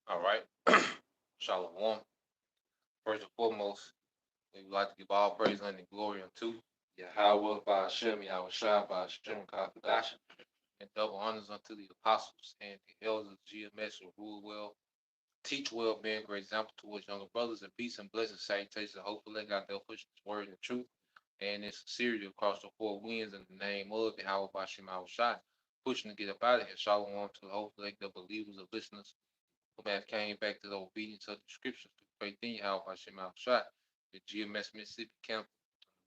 All right. Shalom. First and foremost, we would like to give all praise and glory unto Yahweh by Hashem, Yahweh Shai by Hashem, Kakadash, and double honors unto the apostles and the elders of GMS who rule well, teach well, being a great example to his younger brothers, and peace and blessings, salutations, hopefully God they'll push this word and truth and in sincerity across the four winds in the name of Yahweh by Hashem, Yahweh Shai, pushing to get up out of here. Shalom to the whole select of believers and listeners who have came back to the obedience of the scriptures to faith in Yahweh Hashem Shai, the GMS Mississippi camp,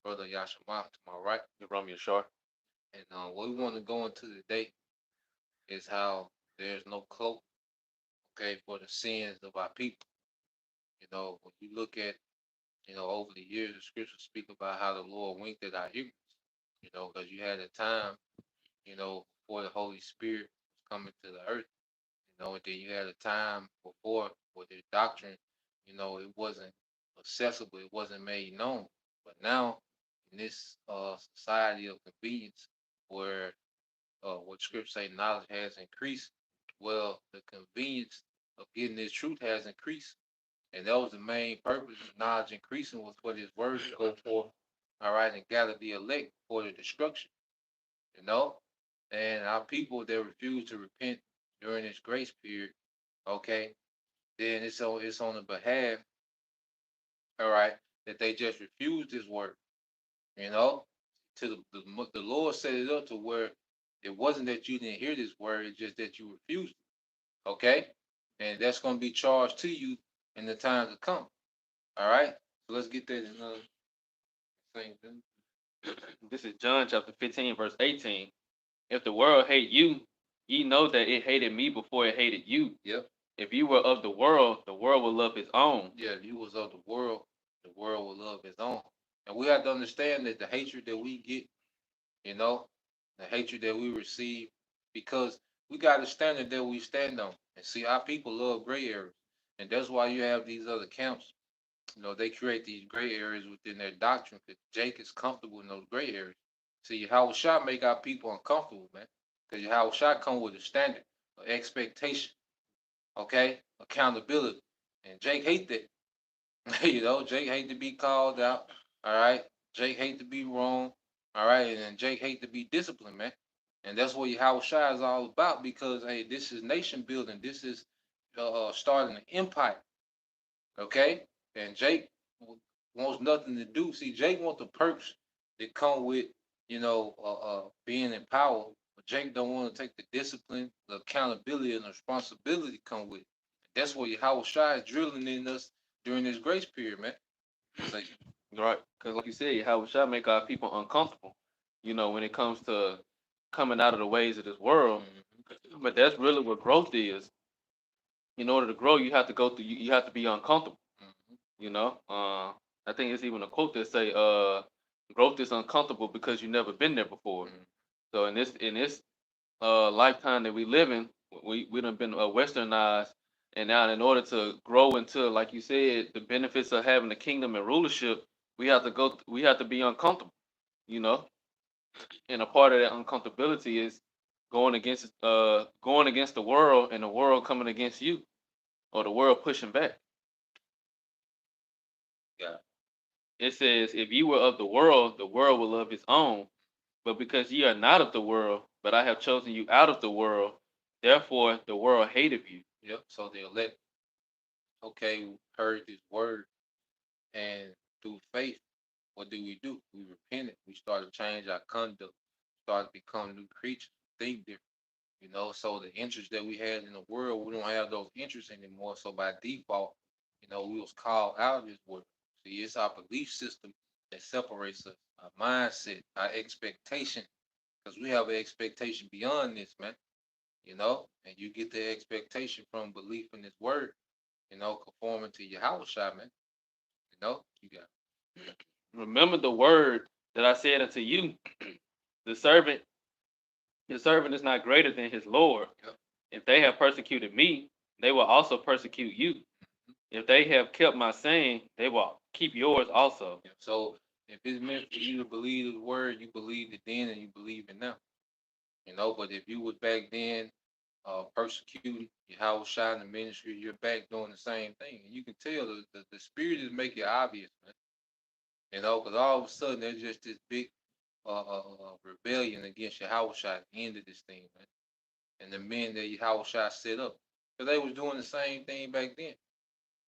brother Yashima to my right. You run me a short. And what we want to go into today is how there's no cloak, okay, for the sins of our people. You know, when you look at, over the years, the scriptures speak about how the Lord winked at our ignorance, because you had a time, before the Holy Spirit was coming to the earth, and then you had a time before where the doctrine, it wasn't accessible, it wasn't made known. But now, in this society of convenience, where what scripture say knowledge has increased, well, the convenience of getting this truth has increased, and that was the main purpose of knowledge increasing was for this word to go forth, all right, and gather the elect for the destruction, you know, and our people that refuse to repent during this grace period, okay, then it's on the behalf, all right, that they just refuse this word, you know, to the Lord set it up to where it wasn't that you didn't hear this word, it's just that you refused it, okay, and that's going to be charged to you in the time to come, all right. So let's get that in another thing. This is John chapter 15, verse 18. If the world hate you, ye know that it hated me before it hated you. Yep. If you were of the world will love his own. Yeah, if you was of the world will love his own. And we have to understand that the hatred that we get, you know, the hatred that we receive, because we got a standard that we stand on. And see, our people love gray areas. And that's why you have these other camps. They create these gray areas within their doctrine because Jake is comfortable in those gray areas. See, how shot make our people uncomfortable, man. Because how shot come with a standard, an expectation, okay, accountability. And Jake hate that. Jake hate to be called out. All right. Jake hate to be wrong. All right. And then Jake hate to be disciplined, man. And that's what Howard Shy is all about because hey, this is nation building. This is starting an empire. Okay. And Jake wants nothing to do. See, Jake wants the perks that come with, being in power. But Jake don't want to take the discipline, the accountability, and the responsibility come with it. That's what Howard Shy is drilling in us during this grace period, man. Like, Right. Because like you said, how shall make our people uncomfortable, when it comes to coming out of the ways of this world. But that's really what growth is. In order to grow, you have to go through. You have to be uncomfortable. I think it's even a quote that say, "Growth is uncomfortable because you've never been there before." So in this lifetime that we live in, we done been westernized, and now in order to grow into, like you said, the benefits of having the kingdom and rulership, we have to be uncomfortable, you know. And a part of that uncomfortability is going against the world and the world coming against you, or the world pushing back. yeah, It says, "If you were of the world will love his own. But because ye are not of the world, but I have chosen you out of the world, therefore the world hated you." yep. So the elect, okay, heard this word, and through faith, what do? We repented. We started to change our conduct, started to become new creatures, think different. So the interests that we had in the world, we don't have those interests anymore. So by default, we was called out of this world. See, it's our belief system that separates us, our mindset, our expectation, because we have an expectation beyond this, man. And you get the expectation from belief in this word, conforming to your house shot, man. You got Remember the word that I said unto you, the servant, his servant is not greater than his Lord. yep. If they have persecuted me, they will also persecute you. If they have kept my saying, they will keep yours also. Yep. So if it's meant for you to believe the word, you believe it then and you believe it now. But if you was back then persecuted. Your house shot in the ministry. You're back doing the same thing. And you can tell the spirit is making it obvious, man. You know, because all of a sudden there's just this big rebellion against your house shot at the end of this thing, man. And the men that your house shot set up, because they was doing the same thing back then.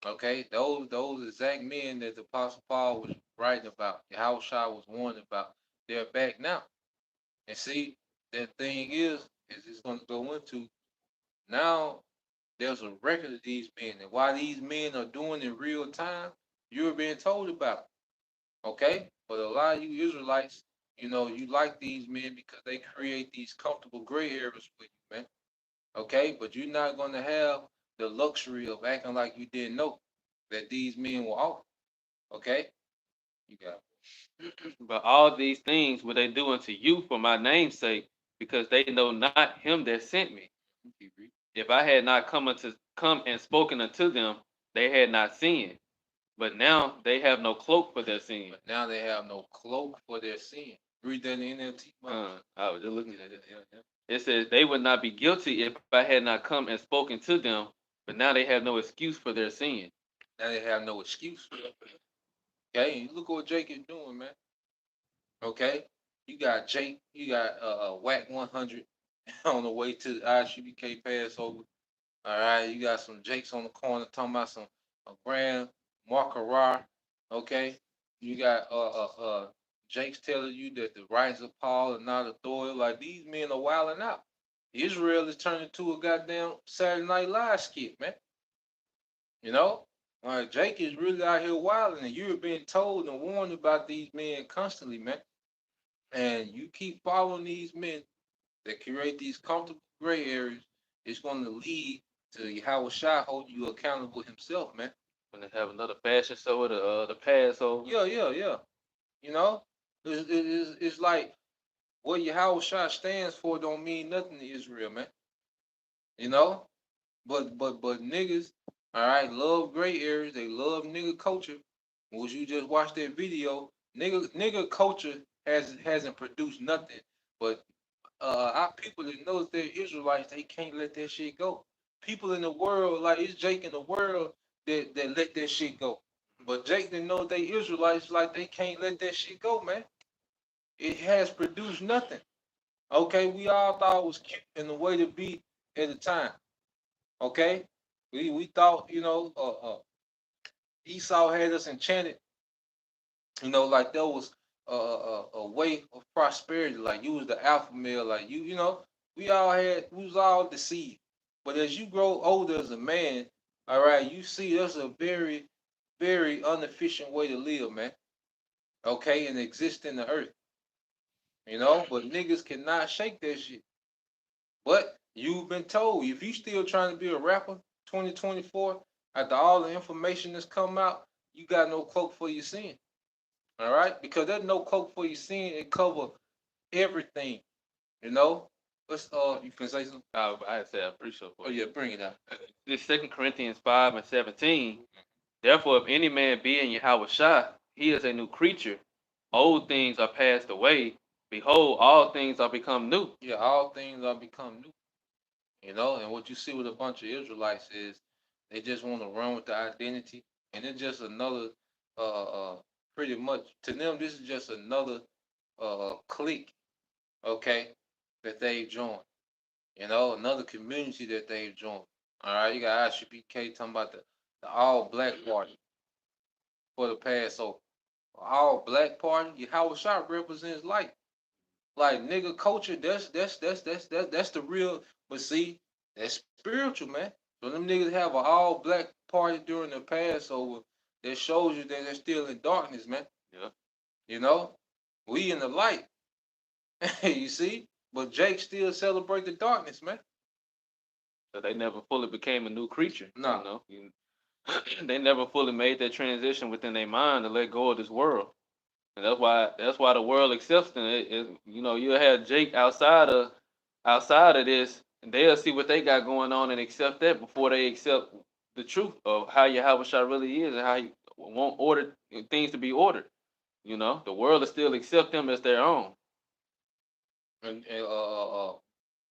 Okay, those exact men that the Apostle Paul was writing about, Yahushua was warning about, they're back now. And see, the thing is it's going to go into now. There's a record of these men, and why these men are doing in real time, you're being told about. Okay, but a lot of you Israelites, you like these men because they create these comfortable gray areas for you, man. Okay, but you're not going to have the luxury of acting like you didn't know that these men were off. Okay, you got But all these things will they do unto you for my name's sake, because they know not him that sent me. it. If I had not come and spoken unto them, they had not sinned. But now they have no cloak for their sin. But now they have no cloak for their sin. Read that in the NLT. I was just looking at it. It says they would not be guilty if I had not come and spoken to them, but now they have no excuse for their sin. Now they have no excuse. Okay, look what Jake is doing, man. Okay, you got Jake, you got Whack 100 on the way to the ISUBK Passover. All right, you got some Jakes on the corner talking about some Grand Marcarar. Okay, you got Jakes telling you that the writings of Paul are not authority. Like these men are wilding out. Israel is turning into a goddamn Saturday Night Live skit, man. You know, Jake is really out here wilding, and you're being told and warned about these men constantly, man. And you keep following these men that create these comfortable gray areas, it's going to lead to Yahweh Shai holding you accountable himself, man. When they have another fashion show, the Passover. Yeah. You know, it's like what Yahweh Shai stands for don't mean nothing to Israel, man. You know, but niggas, all right, love gray areas. They love nigga culture. Was you just watch that video? Nigga culture hasn't produced nothing. But our people that knows they're Israelites, they can't let that shit go. People in the world, like it's Jake in the world that let that shit go. But Jake that know they Israelites, like they can't let that shit go, man. It has produced nothing. Okay, we all thought it was cute in the way to be at the time. Okay, we thought Esau had us enchanted. Like there was a way of prosperity. Like you was the alpha male. Like we was all deceived. But as you grow older as a man, all right, you see there's a very, very inefficient way to live, man. Okay, and exist in the earth. But niggas cannot shake that shit. But you've been told if you still trying to be a rapper, 2024, after all the information that's come out, you got no cloak for your sin. All right, because there's no cloak for your sin. It cover everything. You know. You can say something? I said I appreciate it. Oh yeah, bring it out. This 2 Corinthians 5:17. Therefore, if any man be in Yahweh Shai, he is a new creature. Old things are passed away. Behold, all things are become new. Yeah, all things are become new. And what you see with a bunch of Israelites is they just want to run with the identity, and it's just another, pretty much to them, this is just another clique, okay, that they've joined. Another community that they've joined. All right, you got ISUPK talking about the all black party for the Passover. All black party, Howard Sharp represents like nigga culture. That's the real. But see, that's spiritual, man. So them niggas have an all black party during the Passover. That shows you that they're still in darkness, man. Yeah. We in the light. You see, but Jake still celebrate the darkness, man. So they never fully became a new creature. No. They never fully made that transition within their mind to let go of this world. And that's why the world accepts them. You'll have Jake outside of this, and they'll see what they got going on and accept that before they accept the truth of how Yahweh Shai really is and how he want order things to be ordered. The world will still accept them as their own. And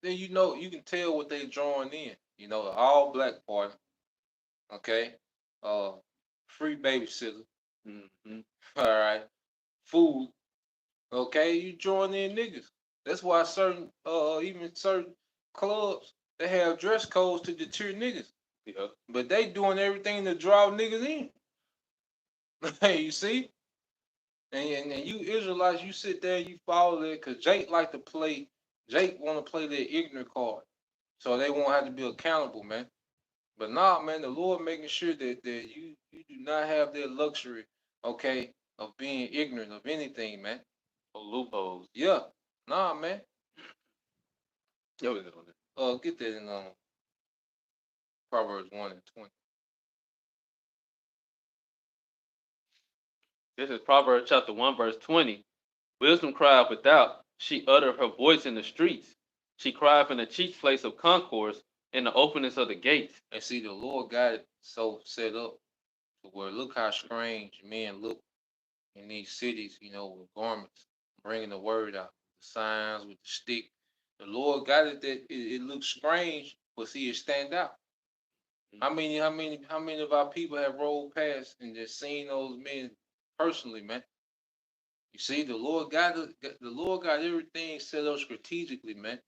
then you can tell what they drawing in. All black party, okay? Uh, free babysitter, Mm-hmm. all right? Food, okay? You drawing in niggas. That's why even certain clubs they have dress codes to deter niggas, Yeah. but they doing everything to draw niggas in. Hey, you see? And you Israelites, you sit there, you follow it, cause Jake want to play their ignorant card, so they won't have to be accountable, man. But nah, man, the Lord making sure that you do not have that luxury, okay, of being ignorant of anything, man. Or loopholes. Yeah, nah, man. Yeah, we good on that. Get that in Proverbs 1:20. This is Proverbs chapter 1, verse 20. Wisdom cried without, she uttered her voice in the streets. She cried in the chief place of concourse, in the openness of the gates. And see, the Lord got it so set up to where look how strange men look in these cities, with garments, bringing the word out, the signs with the stick. The Lord got it that it looks strange, but see it stand out. How many of our people have rolled past and just seen those men personally, man? You see, the Lord got everything set up strategically, man.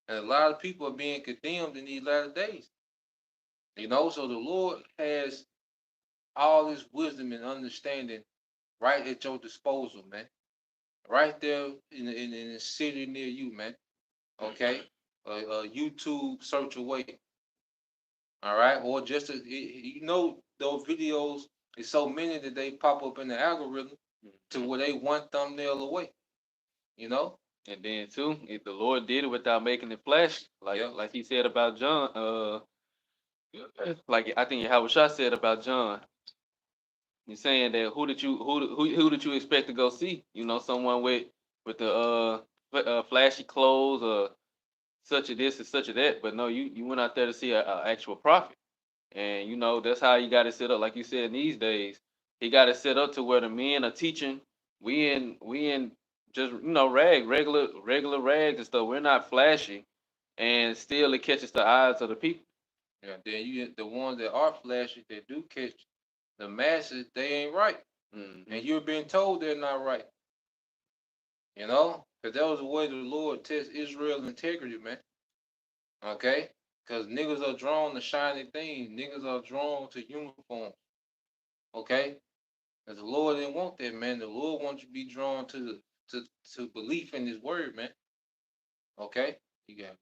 And a lot of people are being condemned in these latter days. So the Lord has all this wisdom and understanding right at your disposal, man. Right there in the city near you, man. Okay, YouTube search away. All right, or just those videos. It's so many that they pop up in the algorithm to Mhm. where they one thumbnail away. You know? And then too, if the Lord did it without making it flash, like Yeah. like he said about John, like I think Howard Shah said about John. He's saying that who did you expect to go see? Someone with the flashy clothes or such a this and such a that. But no, you went out there to see a actual prophet. And that's how you got it set up. Like you said, these days, he got it set up to where the men are teaching. We in just regular rags and stuff. We're not flashy, and still it catches the eyes of the people. Yeah. Then the ones that are flashy that do catch the masses, they ain't right, Hmm. and you're being told they're not right. Because that was the way the Lord test Israel's integrity, man. Okay, because niggas are drawn to shiny things. Niggas are drawn to uniforms. Okay, because the Lord didn't want that, man. The Lord wants you to be drawn to belief in His word, man. Okay, you got it.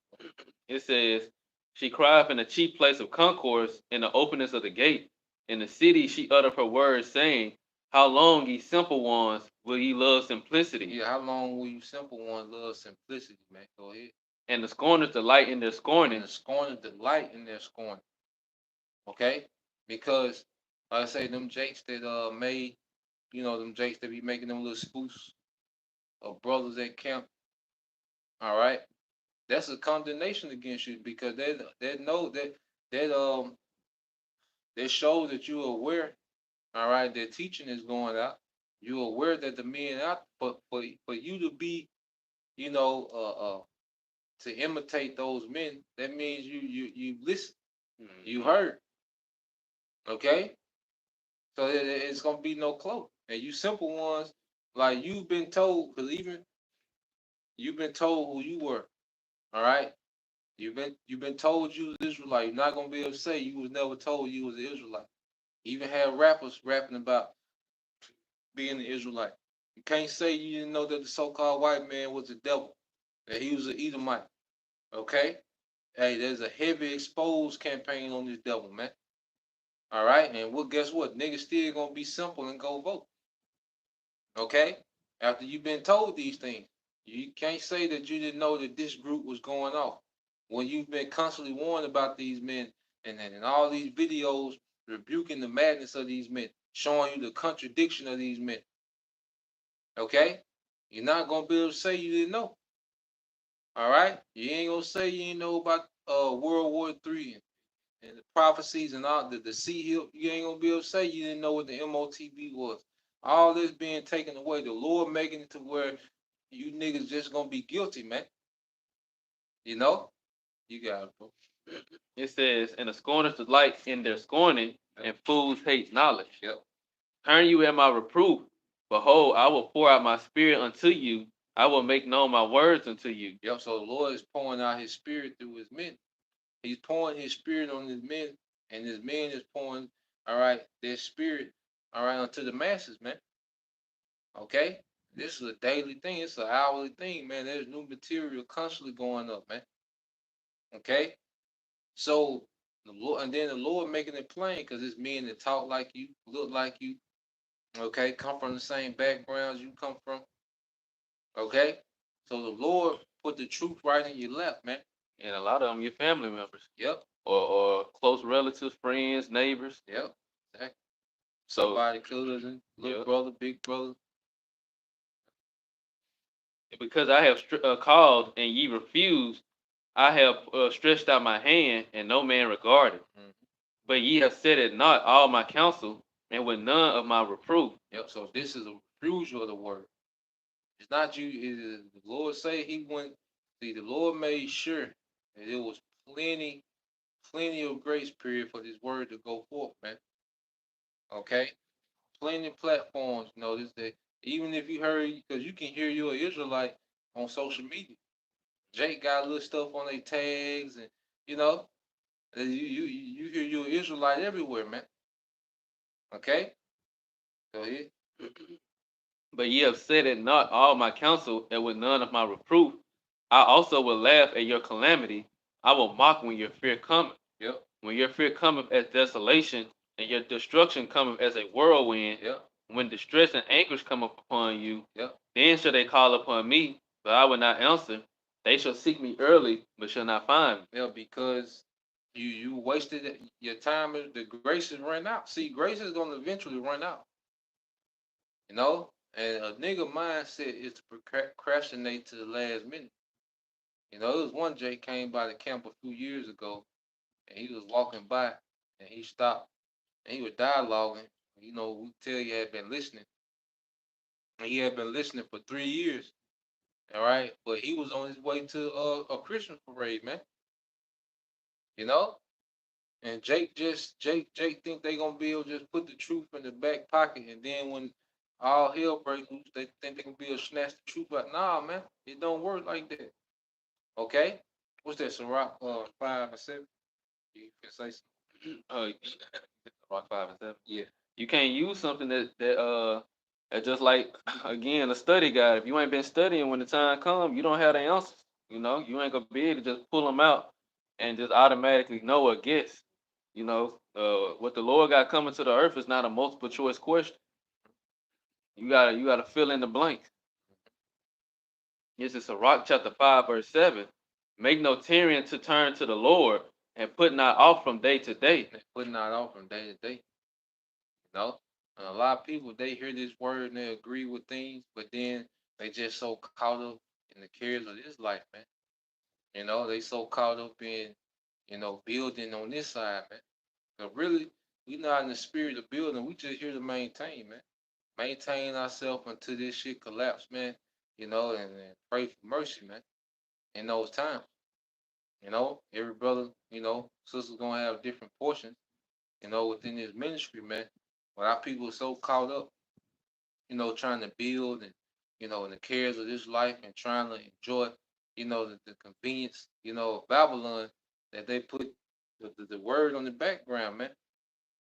It says, "She cried in the chief place of concourse, in the openness of the gate. In the city she uttered her words, saying, How long, ye simple ones, will ye love simplicity? Yeah, how long will you simple ones love simplicity, man? Go ahead. And the scorners delight in their And scorning." the scorners delight in their scorn. Okay, because like I say them jakes that made, them jakes that be making them little spoofs of brothers at camp. All right, that's a condemnation against you because they know that shows that you're aware. All right, their teaching is going out. You're aware that the men out, but for you to be, you know, to imitate those men, that means you listen, you Mhm. heard. Okay, so it's gonna be no cloak. And you simple ones, like you've been told, because even you've been told who you were. All right, you've been told you was Israelite. You're not gonna be able to say you was never told you was an Israelite. Even had rappers rapping about being an Israelite. You can't say you didn't know that the so-called white man was the devil, that he was an Edomite. Okay, hey, there's a heavy exposed campaign on this devil, man. All right, and guess what? Niggas still gonna be simple and go vote. Okay, after you've been told these things, you can't say that you didn't know that this group was going off when you've been constantly warned about these men and all these videos rebuking the madness of these men, showing you the contradiction of these men. Okay, you're not gonna be able to say you didn't know. All right, you ain't gonna say you didn't know about World War III and the prophecies and all the sea hill. You ain't gonna be able to say you didn't know what the MOTB was. All this being taken away, the Lord making it to where you niggas just gonna be guilty, man. You know? You got it, bro. It says, "And the scorners delight in their scorning, Yep. and fools hate knowledge. Yep. Turn you at my reproof. Behold, I will pour out my spirit unto you. I will make known my words unto you." Yep. So the Lord is pouring out His Spirit through His men. He's pouring His Spirit on His men, and His men is pouring, all right, their Spirit, all right, unto the masses, man. Okay. This is a daily thing. It's an hourly thing, man. There's new material constantly going up, man. Okay. So the Lord, and then the Lord making it plain because it's men that talk like you, look like you, okay, come from the same backgrounds you come from, okay. So the Lord put the truth right in your lap, man. And a lot of them your family members, Yep, or close relatives, friends, neighbors. yep. Exactly. So, Somebody cousin, little yeah, brother, big brother. because I have called and ye refused, I have stretched out my hand, and no man regarded. Mhm. But ye have set at naught all my counsel, and with none of my reproof. Yep. So this is a refusal of the word. It's not you. It is the Lord say He went. See, the Lord made sure that it was plenty of grace period for this word to go forth, man. Okay, plenty of platforms. You know this that even if you heard, because you can hear you're an Israelite on social media. Jake got little stuff on their tags, and you know you hear you're an Israelite everywhere, man. Okay, so it, But ye have set at naught all my counsel, and with none of my reproof. I also will laugh at your calamity. I will mock when your fear cometh. yep, When your fear cometh as desolation, and your destruction cometh as a whirlwind, yep, when distress and anguish cometh upon you, yep, then shall they call upon me, but I will not answer. They shall seek me early, but shall not find me. yeah, because you wasted your time. The grace is run out. See, grace is gonna eventually run out. You know, and a nigga mindset is to procrastinate to the last minute. You know, there was one Jay came by the camp a few years ago, and he was walking by, and he stopped, and he was dialoguing. You know, we tell you had been listening, and he had been listening for 3 years. All right, but he was on his way to a Christmas parade, man. You know, and Jake think they gonna be able to just put the truth in the back pocket, and then when all hell breaks loose, they think they can be able to snatch the truth out. Nah, man, it don't work like that. Okay, what's that? Ciroc 5 and 7. You can say something. Uh, Rock 5 and 7. Yeah. You can't use something that just like again a study guide. If you ain't been studying when the time comes, you don't have the answers. You know, you ain't gonna be able to just pull them out and just automatically know or guess. You know, what the Lord got coming to the earth is not a multiple choice question. You gotta fill in the blanks. This is Sirach chapter 5 verse 7. Make no tarrying to turn to the Lord, and put not off from day to day. They putting that off from day to day. You know, and a lot of people they hear this word and they agree with things, but then they just so caught up in the cares of this life, man. You know, they so caught up in building on this side, man. But really, we not in the spirit of building. We just here to maintain, man. Maintain ourselves until this shit collapse, man. You know, and pray for mercy, man. In those times, every brother, sister's gonna have different portions, within this ministry, man. But our people are so caught up, trying to build and, in the cares of this life and trying to enjoy, the convenience, of Babylon that they put the word on the background, man.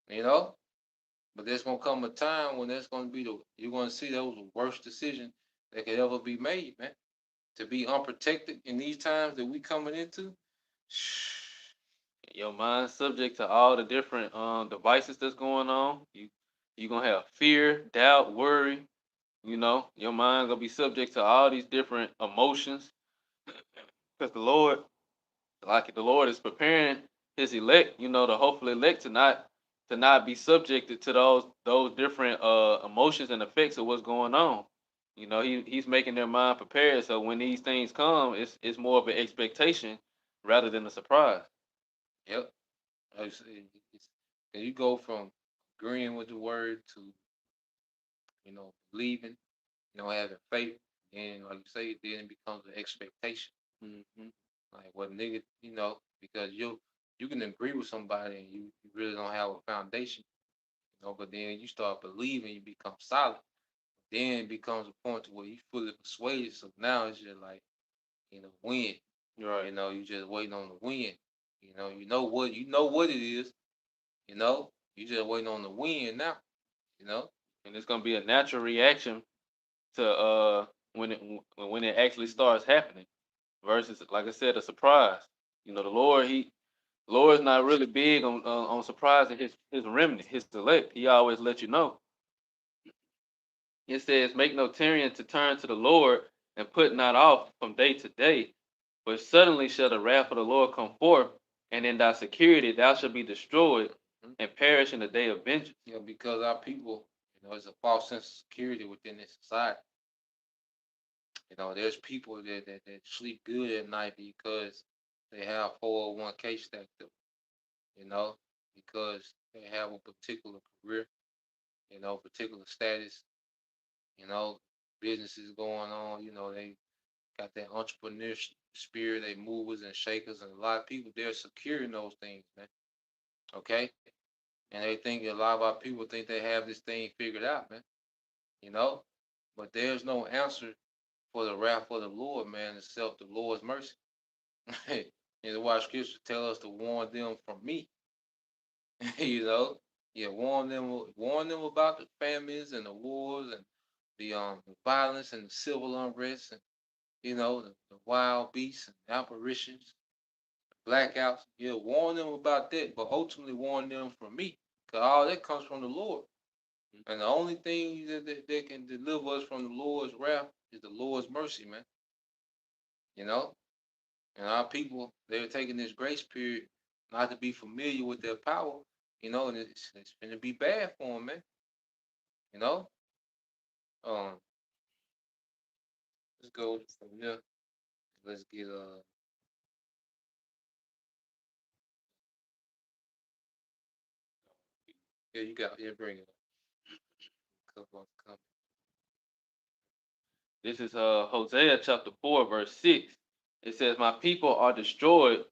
You know, but there's gonna come a time when that's gonna be you're gonna see that was the worst decision that could ever be made, man. To be unprotected in these times that we coming into, Your mind subject to all the different devices that's going on. You gonna have fear, doubt, worry. You know, your mind gonna be subject to all these different emotions because the Lord is preparing His elect. You know, the hopeful elect to not be subjected to those different emotions and effects of what's going on. You know, He's making their mind prepared. So when these things come, it's more of an expectation rather than a surprise. yep. And you go from agreeing with the word to believing, having faith, and like you say, then it becomes an expectation. Hmm. Like what nigga, because you can agree with somebody and you really don't have a foundation, but then you start believing, you become solid. Then it becomes a point to where you fully persuaded. So now it's just like, win. Right. You just waiting on the win. You know what it is. You just waiting on the win now. You know. And it's gonna be a natural reaction to when it actually starts happening, versus, like I said, a surprise. The Lord's not really big on surprising his remnant, his select. He always let you know. It says, "Make no tarrying to turn to the Lord, and put not off from day to day. For suddenly shall the wrath of the Lord come forth, and in thy security thou shalt be destroyed, Mhm. and perish in the day of vengeance." Because our people, it's a false sense of security within this society. There's people that sleep good at night because they have 401k stacked up, you know, because they have a particular career, particular status, you know, businesses going on, they got that entrepreneur spirit, they movers and shakers, and a lot of people they're secure in those things, man. Okay, and they think a lot of our people think they have this thing figured out, man. You know, but there's no answer for the wrath of the Lord, man, except the Lord's mercy. And why Scripture tell us to warn them from me. you know, yeah, warn them about the famines and the wars and the violence and the civil unrest and the wild beasts and apparitions, blackouts. Yeah, warn them about that, but ultimately warn them from me, cause all that comes from the Lord. And the only thing that can deliver us from the Lord's wrath is the Lord's mercy, man. You know, and our people they're taking this grace period not to be familiar with their power. And it's going to be bad for them, man. You know, um, let's go from there. Let's get yeah, you got bring it up. Come. This is Hosea chapter 4, verse 6. It says, "My people are destroyed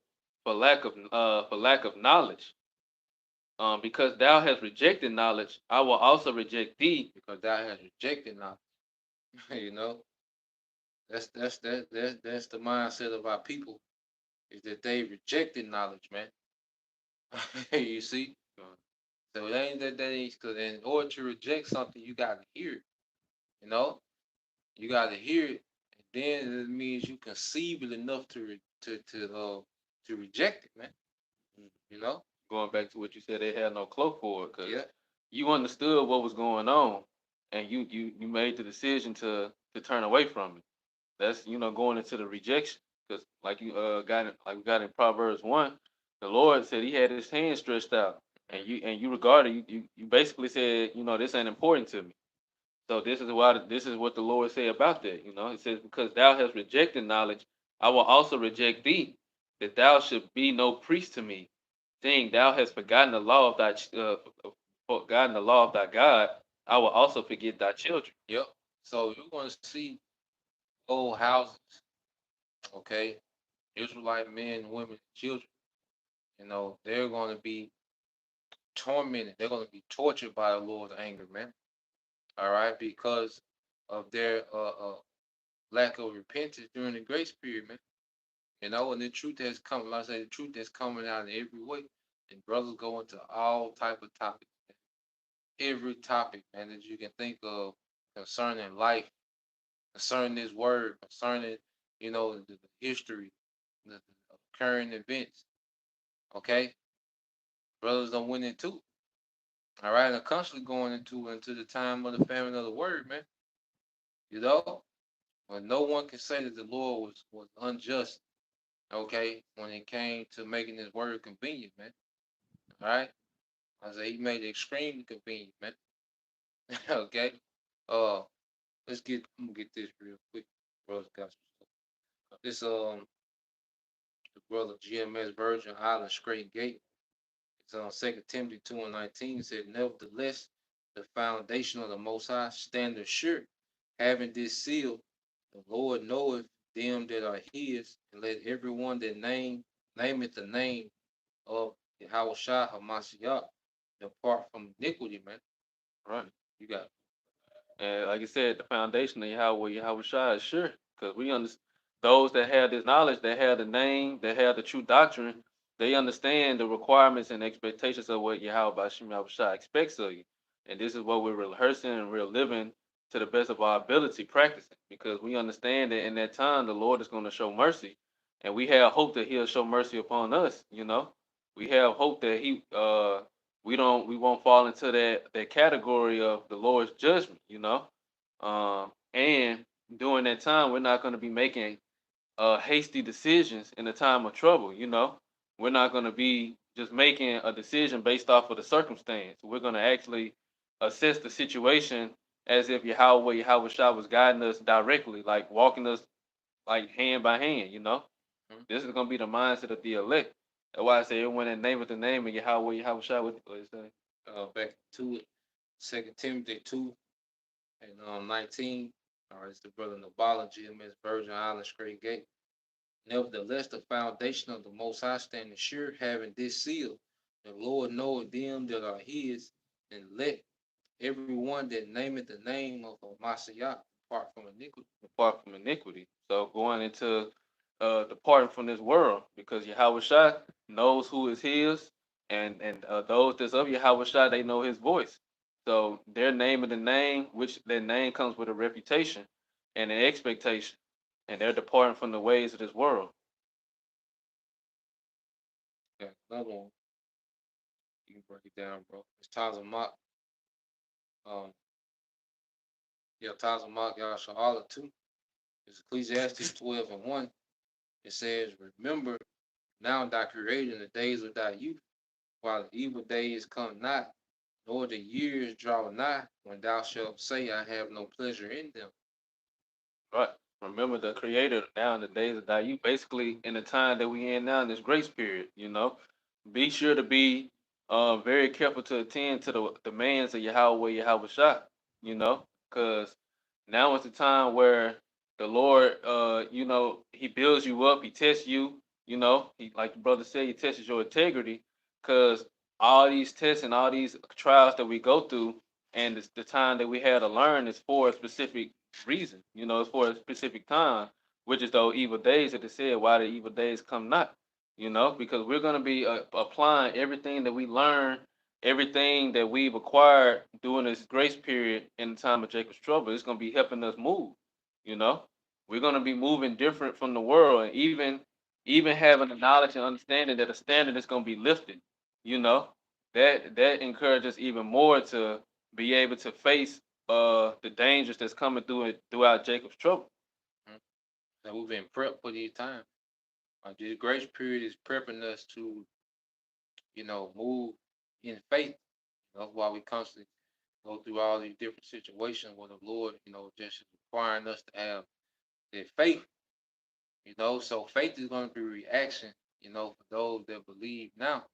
for lack of knowledge. Because thou hast rejected knowledge, I will also reject thee." Because thou has rejected knowledge. you know, that's the mindset of our people is that they rejected knowledge, man. you see, so it ain't that ain't because in order to reject something, you got to hear it. You know, you got to hear it, and then it means you conceive it enough to reject it, man. You know, Going back to what you said, they had no cloak for it, because yeah, you understood what was going on, and you made the decision to turn away from it. That's going into the rejection, because like you got it, like we got in Proverbs 1, the Lord said He had His hand stretched out, and you regarded you basically said, this ain't important to me. So this is what the Lord say about that. It says, "Because thou hast rejected knowledge, I will also reject thee, that thou should be no priest to me, seeing thou hast forgotten the law of thy God. I will also forget thy children." yep. So you're gonna see old houses, okay, Israelite men, women, children. They're gonna be tormented. They're gonna be tortured by the Lord's anger, man. All right, because of their lack of repentance during the grace period, man. And the truth has come. Like I say, the truth that's coming out in every way. And brothers go into all type of topics, every topic, man, that you can think of concerning life, concerning this word, concerning the history, the current events. Okay, brothers don't win into. All right, and I'm constantly going into the time of the famine of the word, man. You know, when no one can say that the Lord was unjust. Okay, when it came to making His word convenient, man. All right, I say He made it extremely convenient, man. okay, uh, I'm gonna get this real quick, brothers. Got some stuff. This the brother GMS Virgin Island Straight Gate. It's on 2 Timothy 2:19. Said, nevertheless, the foundation of the Most High stand sure, having this seal, the Lord knoweth them that are his, and let everyone that name it the name of Yahweh Shah Hamashiach depart from iniquity, man. Right. You got And like I said, the foundation of Yahweh Shai is sure. Because we understand those that have this knowledge, that have the name, that have the true doctrine, they understand the requirements and expectations of what Yahweh Bashim Yahweh Shai expects of you. And this is what we're rehearsing and we're living to the best of our ability, practicing. Because we understand that in that time the Lord is going to show mercy. And we have hope that He'll show mercy upon us, you know. We have hope that we won't fall into that category of the Lord's judgment, you know. And during that time, we're not going to be making hasty decisions in a time of trouble, you know. We're not going to be just making a decision based off of the circumstance. We're going to actually assess the situation as if Yahweh Shah was guiding us directly, like walking us like hand by hand, you know. Mhm. This is going to be the mindset of the elect. That's why I say everyone that name with the name of Yahweh Shah, what it say? back to it. 2 Timothy 2 and 19. All right, it's the brother Nabala, GMS Virgin Islands, Straight Gate. Nevertheless, the foundation of the Most High standing sure, having this seal. The Lord knoweth them that are his, and let everyone that nameth the name of Messiah depart from iniquity. Depart from iniquity. So going into departing from this world, because Yahweh Shai knows who is his, and those that's of Yahweh Shai, they know his voice. So they're naming the name, which that name comes with a reputation and an expectation, and they're departing from the ways of this world. Okay, another one. You can break it down, bro. It's Tazamak. Um, yeah, Tazamak, Yasharala too. It's Ecclesiastes 12 and 1. It says, remember now thy creator in the days of thy youth, while the evil days come not, nor the years draw nigh, when thou shalt say, I have no pleasure in them. Right. Remember the creator now in the days of that. You basically in the time that we in now in this grace period, you know. Be sure to be very careful to attend to the demands of Yahweh Shah, you know, because now is the time where the Lord you know, He builds you up, He tests you, you know, He like the brother said, He tests your integrity, because all these tests and all these trials that we go through and the time that we had to learn is for a specific reason. You know, it's for a specific time, which is those evil days that they said, why the evil days come not. You know, because we're going to be applying everything that we learn, everything that we've acquired during this grace period in the time of Jacob's trouble. It's going to be helping us move. You know, we're going to be moving different from the world, and even having the knowledge and understanding that a standard is going to be lifted. You know, that encourages even more to be able to face the dangers that's coming through it throughout Jacob's trouble. Mhm. And we've been prepped for these times. This grace period is prepping us to, move in faith. While we constantly go through all these different situations where the Lord, just requiring us to have that faith. So faith is going to be reaction, for those that believe now.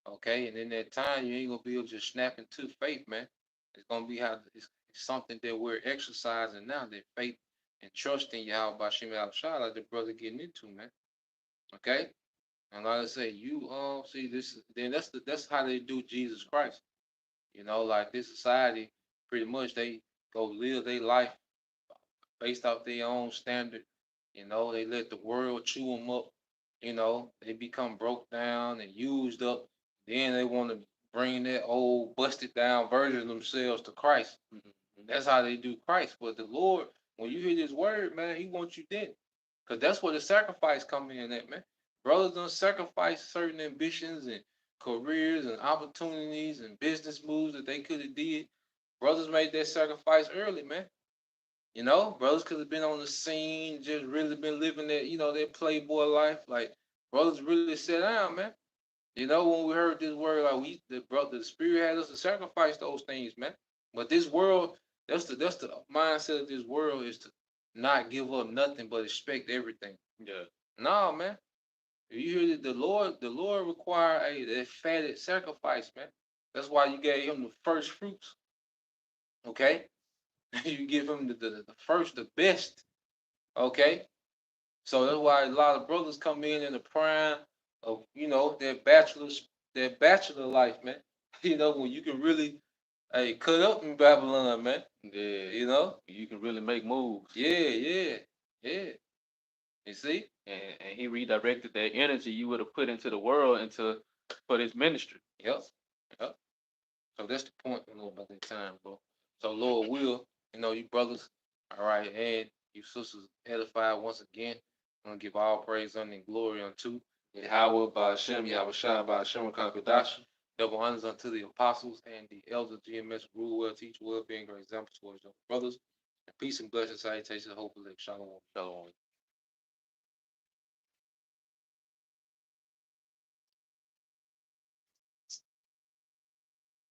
Okay, and in that time, you ain't gonna be able to just snap into faith, man. It's gonna be how it's something that we're exercising now. That faith and trust in Yahweh Bashim Al Shah, like the brother getting into, man. Okay, and like I say, you see this. Then that's how they do Jesus Christ. Like this society, pretty much they go live their life based off their own standard. They let the world chew them up. They become broke down and used up. Then they want to bring that old busted down version of themselves to Christ. And that's how they do Christ. But the Lord, when you hear this word, man, He wants you dead. Because that's where the sacrifice come in at, man. Brothers don't sacrifice certain ambitions and careers and opportunities and business moves that they could have did. Brothers made that sacrifice early, man. Brothers could have been on the scene, just really been living that, that playboy life. Like brothers really sat down, man. When we heard this word, like the spirit had us to sacrifice those things, man. But this world, that's the mindset of this world is to not give up nothing but expect everything. Yeah. No, man. If you hear that the Lord require that fatted sacrifice, man. That's why you gave him the first fruits. Okay? You give him the first, the best. Okay? So that's why a lot of brothers come in the prime of their bachelor life, man. When you can really cut up in Babylon, man. Yeah, You know, you can really make moves. yeah, yeah, yeah. You see, And he redirected that energy you would have put into the world into for this ministry. yep, yep. So that's the point, about that time, bro. So Lord will, you brothers, all right, and you sisters edified once again. I'm gonna give all praise and glory unto Yahweh by Hashem, Yahweh Shai by Hashem Kakadash. Double honors unto the apostles and the elders, GMS, rule well, teach well, being great examples towards your brothers. And peace and blessings, salutations, hopefully, shalom. Shalom.